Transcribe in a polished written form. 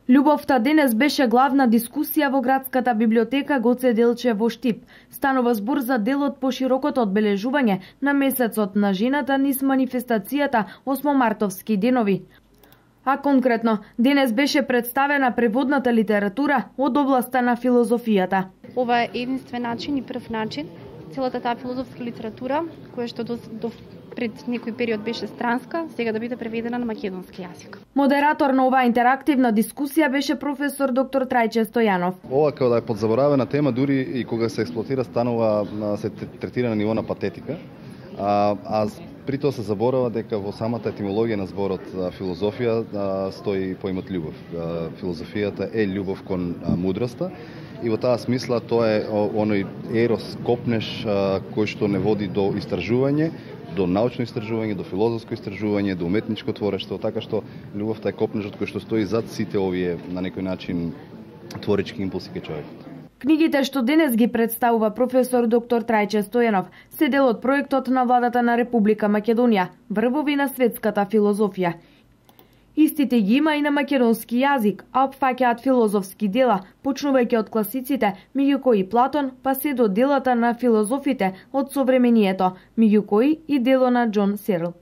Љубовта денес беше главна дискусија во градската библиотека Гоце Делче во Штип. Станува збор за делот по широкото одбележување на месецот на жената низ манифестацијата 8 мартовски денови. А конкретно, денес беше представена преводната литература од областа на филозофијата. Ова е единствен начин и прв начин целата таа филозофска литература, која што до пред некој период беше странска, сега да биде преведена на македонски јазик. Модератор на оваа интерактивна дискусија беше професор доктор Трајче Стојанов. Ова како да е подзаборавена тема, дури и кога се експлоатира, станува, се третира на ниво на патетика. А при тоа се заборава дека во самата етимологија на зборот филозофија стои поимот љубов. Филозофијата е љубов кон мудроста и во таа смисла тоа е оној ерос, копнеш кој што не води до истражување, до научно истражување, до филозофско истражување, до уметничко творештво, така што љубовта е копнежот кој што стои зад сите овие на некој начин творички импулси кај човекот. Книгите што денес ги представува професор доктор Трајче Стојанов се дел од проектот на владата на Република Македонија Врвови на светската филозофија. Истите ги има и на македонски јазик, а опфаќаат филозофски дела, почнувајќи од класиците, меѓу кои Платон, па се до делата на филозофите од современието, меѓу кои и дело на Џон Серл.